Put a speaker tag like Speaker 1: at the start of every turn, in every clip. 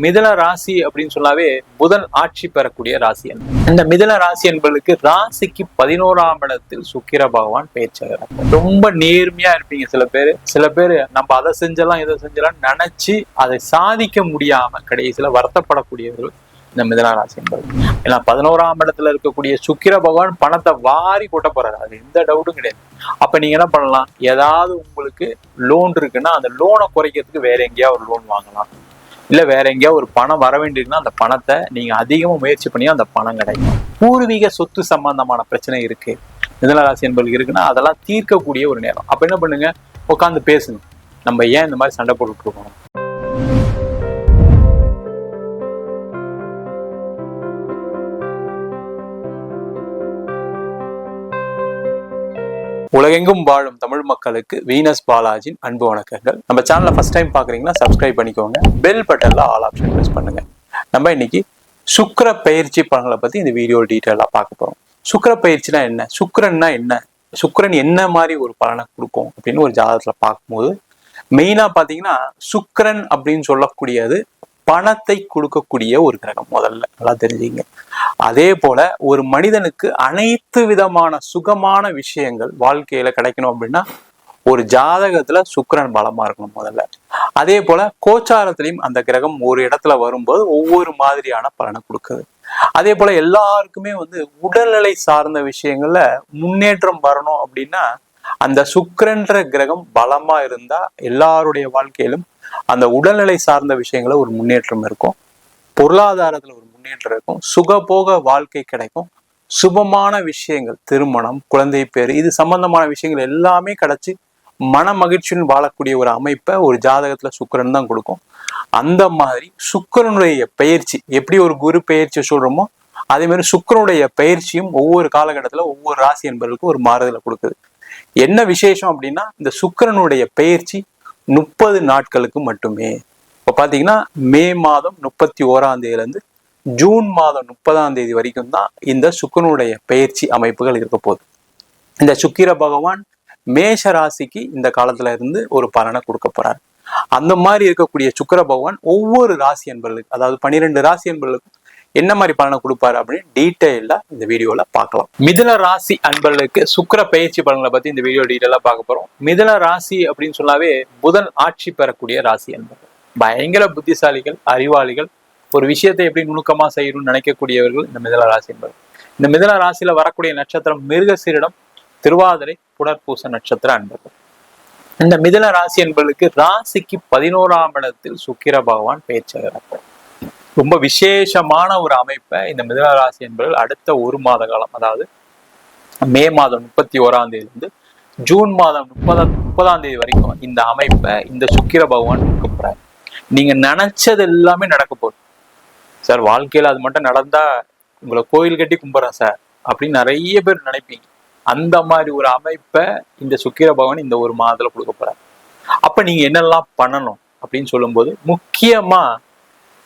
Speaker 1: மிதுன ராசி அப்படின்னு சொன்னாவே புதன் ஆட்சி பெறக்கூடிய ராசி. இந்த மிதுன ராசி என்பதற்கு ராசிக்கு 11ஆம் இடத்தில் சுக்கிர பகவான் பெயர்ச்சாகிறார். ரொம்ப நேர்மையா இருப்பீங்க. சில பேர் நம்ம அதை செஞ்சலாம் இதை செஞ்சலாம் நினைச்சு அதை சாதிக்க முடியாம கடைசியில வருத்தப்படக்கூடியவர்கள் இந்த மிதுன ராசி என்பது. ஏன்னா 11ஆம் இடத்துல இருக்கக்கூடிய சுக்கிர பகவான் பணத்தை வாரி கொட்ட போறாரு, அது எந்த டவுட்டும் கிடையாது. அப்ப நீங்க என்ன பண்ணலாம், ஏதாவது உங்களுக்கு லோன் இருக்குன்னா அந்த லோனை குறைக்கிறதுக்கு வேற எங்கேயா ஒரு லோன் வாங்கலாம், இல்ல வேற எங்கேயா ஒரு பணம் வர வேண்டியிருக்குன்னா அந்த பணத்தை நீங்க அதிகமா முயற்சி பண்ணி அந்த பணம் கிடைக்கும். பூர்வீக சொத்து சம்பந்தமான பிரச்சனை இருக்கு மிதுன ராசி என்பது இருக்குன்னா அதெல்லாம் தீர்க்கக்கூடிய ஒரு நேரம். அப்ப என்ன பண்ணுங்க, உட்காந்து பேசுங்க, நம்ம ஏன் இந்த மாதிரி சண்டை போட்டுட்டு இருக்கோம். உலகெங்கும் வாழும் தமிழ் மக்களுக்கு வீனஸ் பாலாஜின் அன்பு வணக்கங்கள். நம்ம சேனலை ஃபர்ஸ்ட் டைம் பாக்குறீங்கன்னா சப்ஸ்கிரைப் பண்ணிக்கோங்க, பெல் பட்டன்ல ஆல் ஆப்ஷன் பிரஸ் பண்ணுங்க. நம்ம இன்னைக்கு சுக்கிர பயிற்சி பலன்களை பத்தி இந்த வீடியோ டீட்டெயிலா பார்க்க போறோம். சுக்கிர பயிற்சினா என்ன, சுக்கிரன்னா என்ன, சுக்கிரன் என்ன மாதிரி ஒரு பலனை கொடுக்கும் அப்படின்னு ஒரு ஜாதகத்துல பார்க்கும்போது மெயினா பாத்தீங்கன்னா சுக்கிரன் அப்படின்னு சொல்லக்கூடியது பணத்தை கொடுக்கக்கூடிய ஒரு கிரகம். முதல்ல நல்லா தெரிஞ்சுங்க. அதே போல ஒரு மனிதனுக்கு அனைத்து விதமான சுகமான விஷயங்கள் வாழ்க்கையில கிடைக்கணும் அப்படின்னா ஒரு ஜாதகத்துல சுக்கிரன் பலமா இருக்கணும் முதல்ல. அதே போல கோச்சாரத்திலையும் அந்த கிரகம் ஒரு இடத்துல வரும்போது ஒவ்வொரு மாதிரியான பலனை கொடுக்குது. அதே போல எல்லாருக்குமே உடல்நிலை சார்ந்த விஷயங்கள்ல முன்னேற்றம் வரணும் அப்படின்னா அந்த சுக்கிரன்ற கிரகம் பலமா இருந்தா எல்லாருடைய வாழ்க்கையிலும் அந்த உடல்நிலை சார்ந்த விஷயங்கள ஒரு முன்னேற்றம் இருக்கும், பொருளாதாரத்துல ஒரு முன்னேற்றம் இருக்கும், சுகபோக வாழ்க்கை கிடைக்கும், சுபமான விஷயங்கள், திருமணம், குழந்தை பேரு, இது சம்பந்தமான விஷயங்கள் எல்லாமே கிடைச்சி மன மகிழ்ச்சியுடன் வாழக்கூடிய ஒரு அமைப்பை ஒரு ஜாதகத்துல சுக்கிரன் தான் கொடுக்கும். அந்த மாதிரி சுக்கிரனுடைய பயிற்சி எப்படி ஒரு குரு பயிற்சி சொல்றோமோ அதே மாதிரி சுக்கிரனுடைய பயிற்சியும் ஒவ்வொரு காலகட்டத்துல ஒவ்வொரு ராசி என்பவர்களுக்கும் ஒரு மாறுதலை கொடுக்குது. என்ன விசேஷம் அப்படின்னா இந்த சுக்கிரனுடைய பயிற்சி 30 நாட்களுக்கு மட்டுமே. இப்ப பாத்தீங்கன்னா மே மாதம் 31ஆம் தேதியில இருந்து ஜூன் மாதம் 30ஆம் தேதி வரைக்கும் தான் இந்த சுக்கிரனுடைய பயிற்சி அமைப்புகள் இருக்க போகுது. இந்த சுக்கிர பகவான் மேஷ ராசிக்கு இந்த காலத்துல இருந்து ஒரு பலனை கொடுக்க போறாரு. அந்த மாதிரி இருக்கக்கூடிய சுக்கிர பகவான் ஒவ்வொரு ராசி என்பவர்களுக்கு, அதாவது 12 ராசி என்பவர்களுக்கும் என்ன மாதிரி பலனை கொடுப்பாரு அப்படின்னு டீட்டெயிலா இந்த வீடியோல பார்க்கலாம். மிதுன ராசி அன்பர்களுக்கு சுக்கிர பயிற்சி பலன்களை பத்தி இந்த வீடியோ டீட்டெயிலா பார்க்க போறோம். மிதுன ராசி அப்படின்னு சொன்னாவே புதன் ஆட்சி பெறக்கூடிய ராசி என்பது. பயங்கர புத்திசாலிகள், அறிவாளிகள், ஒரு விஷயத்தை எப்படி நுணுக்கமா செய்யணும்னு நினைக்கக்கூடியவர்கள் இந்த மிதுன ராசி என்பது. இந்த மிதுன ராசியில வரக்கூடிய நட்சத்திரம் மிருகசீரிடம், திருவாதிரை, புனர்பூச நட்சத்திர அன்பர்கள். இந்த மிதுன ராசி என்பதற்கு ராசிக்கு 11ஆம் இடத்தில் சுக்கிர பகவான் பெயர்ச்சாகிறார். ரொம்ப விசேஷமான ஒரு அமைப்பை இந்த மிதுன ராசி என்பவர்கள் அடுத்த ஒரு மாத காலம், அதாவது மே மாதம் 31ஆம் தேதியிலிருந்து ஜூன் மாதம் 30ஆம் தேதி வரைக்கும் இந்த அமைப்பை இந்த சுக்கிர பகவான் கொடுக்க போறாரு. நீங்க நினைச்சது எல்லாமே நடக்க போகுது சார். வாழ்க்கையில அது மட்டும் நடந்தா உங்களை கோயில் கட்டி கும்பிட்றேன் சார் அப்படின்னு நிறைய பேர் நினைப்பீங்க. அந்த மாதிரி ஒரு அமைப்பை இந்த சுக்கிர பகவான் இந்த ஒரு மாதத்துல கொடுக்க போறாரு. அப்ப நீங்க என்னெல்லாம் பண்ணணும் அப்படின்னு சொல்லும்போது முக்கியமா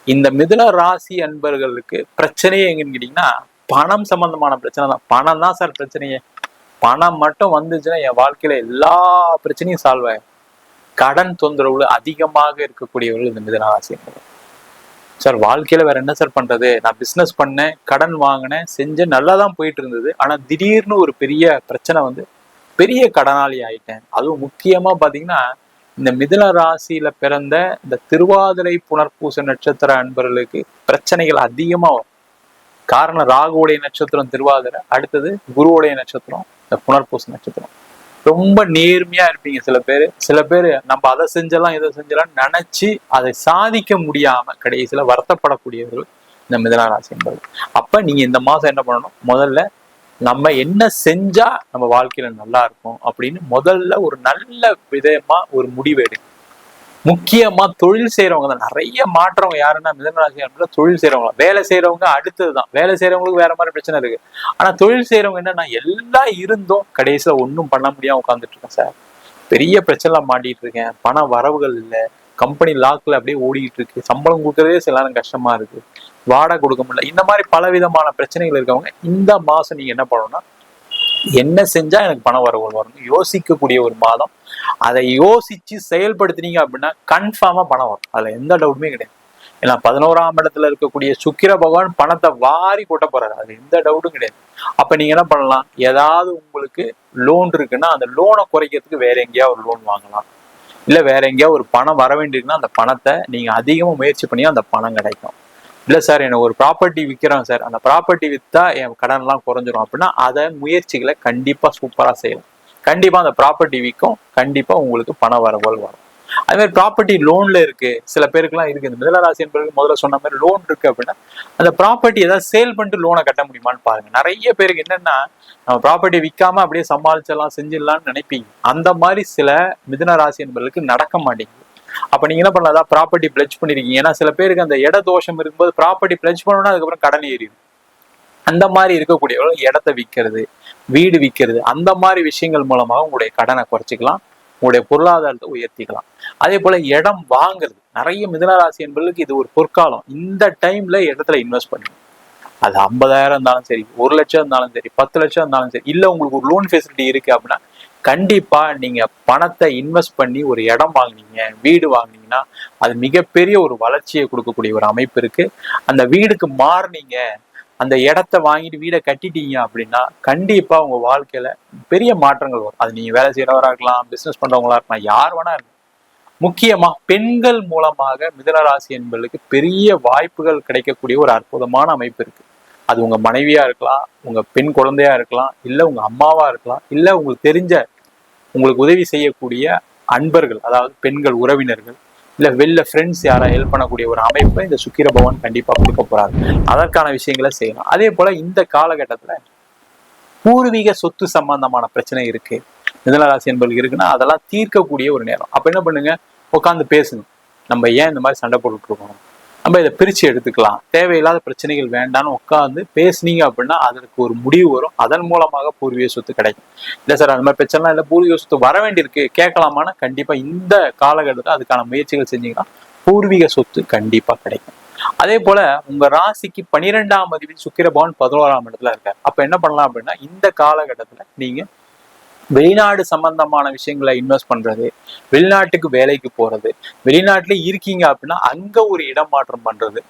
Speaker 1: இந்த மிதுன ராசி அன்பர்களுக்கு பிரச்சனையே எங்கன்னு கேட்டீங்கன்னா பணம் சம்பந்தமான பிரச்சனை தான். பணம் தான் சார் பிரச்சனையே. பணம் மட்டும் வந்துச்சுன்னா என் வாழ்க்கையில எல்லா பிரச்சனையும் சால்வ் ஆகும். கடன் தொந்தரவுல அதிகமாக இருக்கக்கூடியவர்கள் இந்த மிதுன ராசி அன்பர்கள். சார் வாழ்க்கையில வேற என்ன சார் பண்றது, நான் பிசினஸ் பண்ணேன், கடன் வாங்கினேன், செஞ்சேன், நல்லா தான் போயிட்டு இருந்தது, ஆனா திடீர்னு ஒரு பெரிய பிரச்சனை பெரிய கடனாளி ஆயிட்டேன். அதுவும் முக்கியமா பாத்தீங்கன்னா இந்த மிதுன ராசியில பிறந்த இந்த திருவாதிரை, புனர்பூச நட்சத்திர அன்பர்களுக்கு பிரச்சனைகள் அதிகமா வரும். காரணம் ராகுவுடைய நட்சத்திரம் திருவாதிரை, அடுத்தது குருவுடைய நட்சத்திரம் இந்த புனர்பூச நட்சத்திரம். ரொம்ப நேர்மையா இருப்பீங்க. சில பேர் நம்ம அதை செஞ்சலாம் இதை செஞ்சலாம் நினைச்சு அதை சாதிக்க முடியாம கடைசியில வருத்தப்படக்கூடியவர்கள் இந்த மிதுன ராசி என்பது. அப்ப நீங்க இந்த மாசம் என்ன பண்ணணும், முதல்ல நம்ம என்ன செஞ்சா நம்ம வாழ்க்கையில நல்லா இருக்கும் அப்படின்னு முதல்ல ஒரு நல்ல விதமா ஒரு முடிவு எடுங்க. முக்கியமா தொழில் செய்யறவங்க தான் நிறைய மாற்றவங்க. யாருன்னா மிதுன ராசி என்பது தொழில் செய்யறவங்க. வேலை செய்யறவங்க அடுத்ததுதான். வேலை செய்யறவங்களுக்கு வேற மாதிரி பிரச்சனை இருக்கு. ஆனா தொழில் செய்யறவங்க என்னன்னா எல்லாம் இருந்தும் கடைசியில ஒன்றும் பண்ண முடியாம உட்காந்துட்டு இருக்கேன் சார், பெரிய பிரச்சனை மாட்டிட்டு இருக்கேன், பண வரவுகள் இல்லை, கம்பெனி லாக்ல அப்படியே ஓடிக்கிட்டு இருக்கு, சம்பளம் கொடுக்கறதே சில நேரம் கஷ்டமா இருக்கு, வாடகை கொடுக்க முடியல, இந்த மாதிரி பல விதமான பிரச்சனைகள் இருக்கவங்க இந்த மாசம் நீங்க என்ன பண்ணணும்னா என்ன செஞ்சா எனக்கு பண வரவுகள் வரும் யோசிக்கக்கூடிய ஒரு மாதம். அதை யோசிச்சு செயல்படுத்தினீங்க அப்படின்னா கன்ஃபார்மா பணம் வரும், அதுல எந்த டவுட்டுமே கிடையாது. ஏன்னா 11ஆம் இடத்துல இருக்கக்கூடிய சுக்கிர பகவான் பணத்தை வாரி கொட்ட போறாரு, அது எந்த டவுட்டும் கிடையாது. அப்ப நீங்க என்ன பண்ணலாம், ஏதாவது உங்களுக்கு லோன் இருக்குன்னா அந்த லோனை குறைக்கிறதுக்கு வேற எங்கேயாவது ஒரு லோன் வாங்கலாம், இல்ல வேற எங்கேயாவது ஒரு பணம் வர வேண்டியிருக்குன்னா அந்த பணத்தை நீங்க அதிகமா முயற்சி பண்ணி அந்த பணம் கிடைக்கும். இல்ல சார் எனக்கு ஒரு ப்ராப்பர்ட்டி விற்கிறோம் சார், அந்த ப்ராப்பர்ட்டி விற்றா என் கடன் எல்லாம் குறைஞ்சிரும் அப்படின்னா அதை முயற்சிகளை கண்டிப்பா சூப்பரா செய்யலாம். கண்டிப்பா அந்த ப்ராப்பர்ட்டி விற்கும், கண்டிப்பா உங்களுக்கு பண வரவுகள் வரும். அது மாதிரி ப்ராப்பர்ட்டி லோன்ல இருக்கு, சில பேருக்குலாம் இருக்கு. இந்த மிதனராசி என்பது முதல்ல சொன்ன மாதிரி லோன் இருக்கு அப்படின்னா அந்த ப்ராப்பர்ட்டி ஏதாவது சேல் பண்ணிட்டு லோனை கட்ட முடியுமான்னு பாருங்க. நிறைய பேருக்கு என்னன்னா நம்ம ப்ராப்பர்ட்டி விற்காம அப்படியே சமாளிச்சிடலாம் செஞ்சிடலாம்னு நினைப்பீங்க. அந்த மாதிரி சில மிதனராசி என்பவர்களுக்கு நடக்க மாட்டேங்குது. அப்ப நீங்க என்ன பண்ணலாம், அதான் ப்ராப்பர்ட்டி பிளட்ஜ் பண்ணிருக்கீங்க. ஏன்னா சில பேருக்கு அந்த இட தோஷம் இருக்கும்போது ப்ராப்பர்ட்டி பிளட்ஜ் பண்ணணும்னா அதுக்கப்புறம் கடன் ஏறிடும். அந்த மாதிரி இருக்கக்கூடியவர்கள் இடத்தை விற்கிறது, வீடு விற்கிறது, அந்த மாதிரி விஷயங்கள் மூலமாக உங்களுடைய கடனை குறைச்சிக்கலாம், உங்களுடைய பொருளாதாரத்தை உயர்த்திக்கலாம். அதே போல இடம் வாங்குறது, நிறைய மிதனராசி என்பவர்களுக்கு இது ஒரு பொற்காலம். இந்த டைம்ல இடத்துல இன்வெஸ்ட் பண்ணுங்க. அது 50,000 இருந்தாலும் சரி, 1 லட்சம் இருந்தாலும் சரி, 10 லட்சம் இருந்தாலும் சரி, இல்ல உங்களுக்கு ஒரு லோன் ஃபெசிலிட்டி இருக்கு அப்படின்னா கண்டிப்பா நீங்க பணத்தை இன்வெஸ்ட் பண்ணி ஒரு இடம் வாங்கினீங்க, வீடு வாங்கினீங்கன்னா அது மிகப்பெரிய ஒரு வளர்ச்சியை கொடுக்கக்கூடிய ஒரு அமைப்பு இருக்கு. அந்த வீடுக்கு மாறுனீங்க, அந்த இடத்த வாங்கிட்டு வீடை கட்டிட்டீங்க அப்படின்னா கண்டிப்பா உங்க வாழ்க்கையில பெரிய மாற்றங்கள் வரும். அது நீங்க வேலை செய்யறவரா இருக்கலாம், பிசினஸ் பண்றவங்களா இருக்கலாம், யார் வேணா இருக்கலாம். முக்கியமா பெண்கள் மூலமாக மிதனராசி என்பவர்களுக்கு பெரிய வாய்ப்புகள் கிடைக்கக்கூடிய ஒரு அற்புதமான அமைப்பு இருக்கு. அது உங்க மனைவியா இருக்கலாம், உங்க பெண் குழந்தையா இருக்கலாம், இல்ல உங்க அம்மாவா இருக்கலாம், இல்ல உங்களுக்கு தெரிஞ்ச உங்களுக்கு உதவி செய்யக்கூடிய அன்பர்கள், அதாவது பெண்கள் உறவினர்கள், இல்ல வெளில ஃப்ரெண்ட்ஸ் யாரா ஹெல்ப் பண்ணக்கூடிய ஒரு அமைப்பை இந்த சுக்கிர பகவான் கண்டிப்பா கொடுக்க போறாரு. அதற்கான விஷயங்களை செய்யலாம். அதே போல இந்த காலகட்டத்துல பூர்வீக சொத்து சம்பந்தமான பிரச்சனை இருக்கு, மிதனராசி என்பவர்களுக்கு இருக்குன்னா அதெல்லாம் தீர்க்கக்கூடிய ஒரு நேரம். அப்ப என்ன பண்ணுங்க, உட்காந்து பேசுங்க. நம்ம ஏன் இந்த மாதிரி சண்டை போட்டுட்டு இருக்கோம், நம்ம இதை பிரிச்சு எடுத்துக்கலாம், தேவையில்லாத பிரச்சனைகள் வேண்டாம்னு உட்காந்து பேசுனீங்க அப்படின்னா அதற்கு ஒரு முடிவு வரும். அதன் மூலமாக பூர்வீக சொத்து கிடைக்கும். இல்ல சார் அந்த மாதிரி பிரச்சனை இல்லை, பூர்வீக சொத்து வர வேண்டியிருக்கு கேட்கலாமான்னா கண்டிப்பா இந்த காலகட்டத்தில் அதுக்கான முயற்சிகள் செஞ்சீங்கன்னா பூர்வீக சொத்து கண்டிப்பா கிடைக்கும். அதே போல உங்க ராசிக்கு 12ஆம் அதிபதி சுக்கிர பகவான் 11ஆம் இடத்துல இருக்காரு. அப்ப என்ன பண்ணலாம் அப்படின்னா இந்த காலகட்டத்துல நீங்க வெளிநாடு சம்பந்தமான விஷயங்களை இன்வெஸ்ட் பண்றது, வெளிநாட்டுக்கு வேலைக்கு போறது, வெளிநாட்டுல இருக்கீங்க அப்படின்னா அங்க ஒரு இடம் மாற்றம் பண்றது,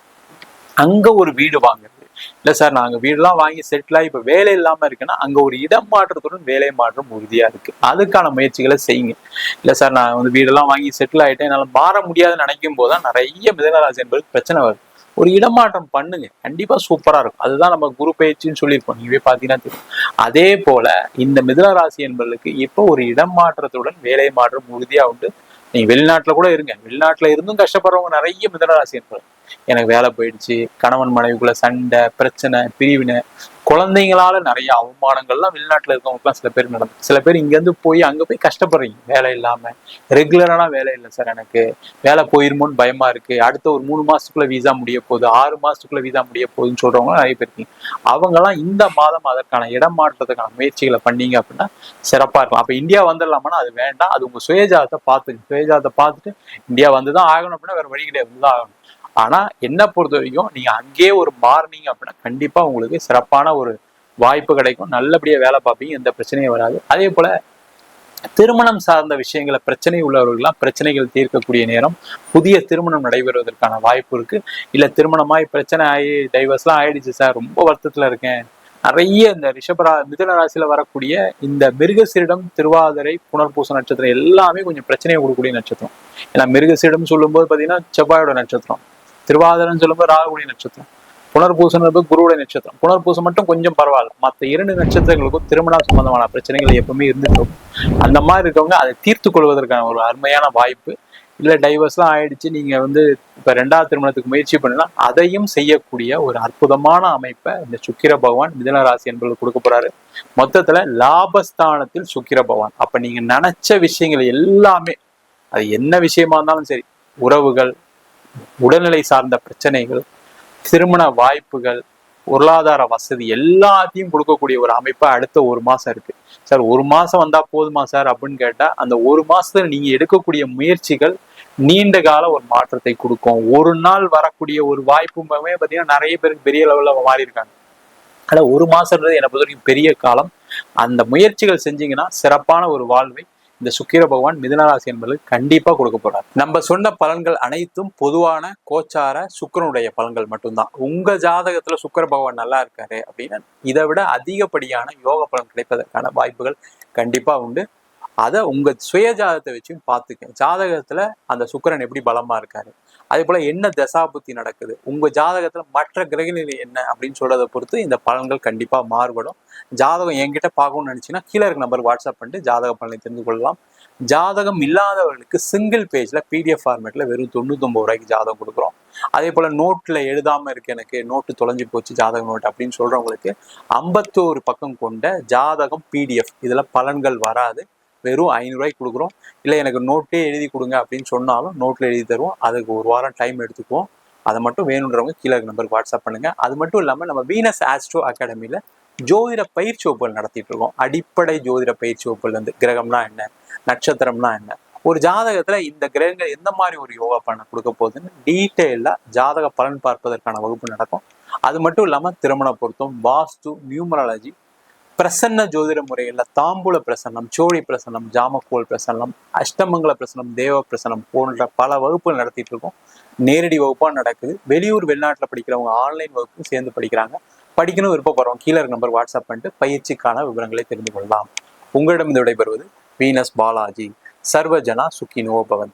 Speaker 1: அங்க ஒரு வீடு வாங்குறது. இல்ல சார் நாங்க வீடுலாம் வாங்கி செட்டில் ஆகி இப்ப வேலை இல்லாம இருக்குன்னா அங்க ஒரு இடம் மாற்றத்துடன் வேலை மாற்றம் உறுதியா இருக்கு, அதுக்கான முயற்சிகளை செய்யுங்க. இல்ல சார் நான் வந்து வீடெல்லாம் வாங்கி செட்டில் ஆயிட்டேன், என்னால மாற முடியாதுன்னு நினைக்கும் போதுதான் நிறைய மிதனராசி என்பது பிரச்சனை வருது. ஒரு இடமாற்றம் பண்ணுங்க, கண்டிப்பா சூப்பரா இருக்கும். அதுதான் நம்ம குரு பயிற்சின்னு சொல்லியிருக்கோம், நீங்க பாத்தீங்கன்னா தெரியும். அதே போல இந்த மிதனராசி என்பவர்களுக்கு இப்போ ஒரு இடம் மாற்றத்துடன் வேலை மாற்றம் உறுதியா உண்டு. நீங்க வெளிநாட்டுல கூட இருங்க, வெளிநாட்டுல இருந்தும் கஷ்டப்படுறவங்க நிறைய மிதனராசி என்பது. எனக்கு வேலை போயிடுச்சு, கணவன் மனைவிக்குள்ள சண்டை, பிரச்சனை, பிரிவினை, குழந்தைங்களால நிறைய அவமானங்கள்லாம் வெளிநாட்டுல இருக்கவங்களுக்குலாம் சில பேர் நடக்கும். சில பேர் இங்க இருந்து போய் அங்க போய் கஷ்டப்படுறீங்க, வேலை இல்லாம. ரெகுலரான வேலை இல்லை சார், எனக்கு வேலை போயிருமோன்னு பயமா இருக்கு, அடுத்த ஒரு 3 மாசத்துக்குள்ள வீசா முடிய போகுது, 6 மாசத்துக்குள்ள வீசா முடிய போகுதுன்னு சொல்றவங்க நிறைய பேர் இருக்கீங்க. அவங்கெல்லாம் இந்த மாதம் அதற்கான இடம் மாற்றத்துக்கான முயற்சிகளை பண்ணீங்க அப்படின்னா சிறப்பா இருக்கும். அப்ப இந்தியா வந்துடலாமான்னா அது வேண்டாம், அது உங்க சுயஜாதத்தை பார்த்துங்க. சுயஜாதத்தை பார்த்துட்டு இந்தியா வந்துதான் ஆகணும் அப்படின்னா வேற வழி கிடையாது, வந்துதான் ஆகணும். ஆனா என்ன பொறுத்த வரைக்கும் நீங்க அங்கேயே ஒரு மார்னிங் அப்படின்னா கண்டிப்பா உங்களுக்கு சிறப்பான ஒரு வாய்ப்பு கிடைக்கும், நல்லபடியா வேலை பார்ப்பீங்க, எந்த பிரச்சனையும் வராது. அதே போல திருமணம் சார்ந்த விஷயங்களை பிரச்சனை உள்ளவர்கள்லாம் பிரச்சனைகள் தீர்க்கக்கூடிய நேரம், புதிய திருமணம் நடைபெறுவதற்கான வாய்ப்பு இருக்கு. இல்ல திருமணமாய் பிரச்சனை ஆகி டைவர்ஸ்லாம் ஆயிடுச்சு சார், ரொம்ப வருத்தத்துல இருக்கேன். நிறைய இந்த மிதுன ராசியில வரக்கூடிய இந்த மிருகசீரிடம், திருவாதிரை, புனர்பூச நட்சத்திரம் எல்லாமே கொஞ்சம் பிரச்சனையை கொடுக்கக்கூடிய நட்சத்திரம். ஏன்னா மிருகசீரிடம் சொல்லும்போது பாத்தீங்கன்னா செவ்வாயோட நட்சத்திரம், திருவாதிரைன்னு சொல்லும்போது ராகுடைய நட்சத்திரம், புனர்பூசம் குருவுடைய நட்சத்திரம். புனர்பூசம் மட்டும் கொஞ்சம் பரவாயில்ல, மற்ற 2 நட்சத்திரங்களுக்கும் திருமணம் சம்பந்தமான பிரச்சனைகள் எப்பவுமே இருந்துட்டு இருக்கும். அந்த மாதிரி இருக்கவங்க அதை தீர்த்து கொள்வதற்கான ஒரு அருமையான வாய்ப்பு. இல்ல டைவர்ஸ்லாம் ஆயிடுச்சு, நீங்க வந்து இப்ப 2வது திருமணத்துக்கு முயற்சி பண்ணலாம், அதையும் செய்யக்கூடிய ஒரு அற்புதமான அமைப்பை இந்த சுக்கிர பகவான் மிதுன ராசி என்பது கொடுக்க போறாரு. மொத்தத்துல லாபஸ்தானத்தில் சுக்கிர பகவான். அப்ப நீங்க நினைச்ச விஷயங்கள் எல்லாமே, அது என்ன விஷயமா இருந்தாலும் சரி, உறவுகள், உடல்நிலை சார்ந்த பிரச்சனைகள், திருமண வாய்ப்புகள், பொருளாதார வசதி எல்லாத்தையும் கொடுக்கக்கூடிய ஒரு அமைப்பா அடுத்த 1 மாசம் இருக்கு. சார் 1 மாசம் வந்தா போதுமா சார் அப்படின்னு கேட்டா, அந்த 1 மாசத்துல நீங்க எடுக்கக்கூடிய முயற்சிகள் நீண்ட கால ஒரு மாற்றத்தை கொடுக்கும். ஒரு நாள் வரக்கூடிய ஒரு வாய்ப்புமே பாத்தீங்கன்னா நிறைய பேருக்கு பெரிய லெவல்ல மாறி இருக்காங்க. ஆனா 1 மாசம்ன்றது என்னை பொறுத்த வரைக்கும் பெரிய காலம். அந்த முயற்சிகள் செஞ்சீங்கன்னா சிறப்பான ஒரு வாழ்வை இந்த சுக்கிர பகவான் மிதுன ராசி என்பதற்கு கண்டிப்பா கொடுக்க போறார். நம்ம சொன்ன பலன்கள் அனைத்தும் பொதுவான கோச்சார சுக்கிரனுடைய பலன்கள் மட்டும்தான். உங்க ஜாதகத்துல சுக்கிர பகவான் நல்லா இருக்காரு அப்படின்னா இதை விட அதிகப்படியான யோக பலன் கிடைப்பதற்கான வாய்ப்புகள் கண்டிப்பா உண்டு. அதை உங்க சுய ஜாதகத்தை வச்சும் பார்த்துக்க. ஜாதகத்துல அந்த சுக்கிரன் எப்படி பலமா இருக்காரு, அதே போல என்ன தசாபுத்தி நடக்குது, உங்க ஜாதகத்துல மற்ற கிரகநிலை என்ன அப்படின்னு சொல்றதை பொறுத்து இந்த பலன்கள் கண்டிப்பா மாறுபடும். ஜாதகம் என்கிட்ட பார்க்கணும்னு நினைச்சீங்கன்னா கீழே இருக்க நம்பர் வாட்ஸ்அப் பண்ணிட்டு ஜாதக பலனை தெரிந்து கொள்ளலாம். ஜாதகம் இல்லாதவர்களுக்கு சிங்கிள் பேஜ்ல PDF ஃபார்மேட்ல வெறும் 99 ரூபாய்க்கு ஜாதகம் கொடுக்குறோம். அதே போல நோட்ல எழுதாம இருக்கு, எனக்கு நோட்டு தொலைஞ்சு போச்சு ஜாதக நோட் அப்படின்னு சொல்றவங்களுக்கு 51 பக்கம் கொண்ட ஜாதகம் PDF, இதுல பலன்கள் வராது, வெறும் 500 ரூபாய்க்கு கொடுக்குறோம். இல்லை எனக்கு நோட்டே எழுதி கொடுங்க அப்படின்னு சொன்னாலும் நோட்டில் எழுதி தருவோம். அதுக்கு ஒரு வாரம் டைம் எடுத்துக்குவோம். அதை மட்டும் வேணுன்றவங்க கீழே நம்பருக்கு வாட்ஸ்அப் பண்ணுங்க. அது மட்டும் இல்லாமல் நம்ம வீனஸ் ஆஸ்ட்ரோ அகாடமியில் ஜோதிட பயிற்சி வகுப்புகள் நடத்திட்டு இருக்கோம். அடிப்படை ஜோதிட பயிற்சி வகுப்புகள் வந்து கிரகம்னா என்ன, நட்சத்திரம்னா என்ன, ஒரு ஜாதகத்துல இந்த கிரகங்கள் எந்த மாதிரி ஒரு யோகா பலனை கொடுக்க போகுதுன்னு டீட்டெயிலா ஜாதக பலன் பார்ப்பதற்கான வகுப்பு நடக்கும். அது மட்டும் இல்லாம திருமண பொருத்தம், வாஸ்து, நியூமராலஜி, பிரசன்ன ஜோதிட முறைகள்ல தாம்பூல பிரசன்னம், சோழி பிரசன்னம், ஜாமக்கோல் பிரசன்னம், அஷ்டமங்கல பிரசன்னம், தேவ பிரசன்னம் போன்ற பல வகுப்புகள் நடத்திட்டு இருக்கோம். நேரடி வகுப்பா நடக்குது. வெளியூர் வெளிநாட்டுல படிக்கிறவங்க ஆன்லைன் வகுப்பும் சேர்ந்து படிக்கிறாங்க. படிக்கணும் விருப்பப்படுறோம் கீழே நம்பர் வாட்ஸ்அப் பண்ணிட்டு பயிற்சிக்கான விவரங்களை தெரிந்து கொள்ளலாம். உங்களிடம் விடைபெறுவது வீனஸ் பாலாஜி. சர்வஜனா சுக்கினோ பவன்.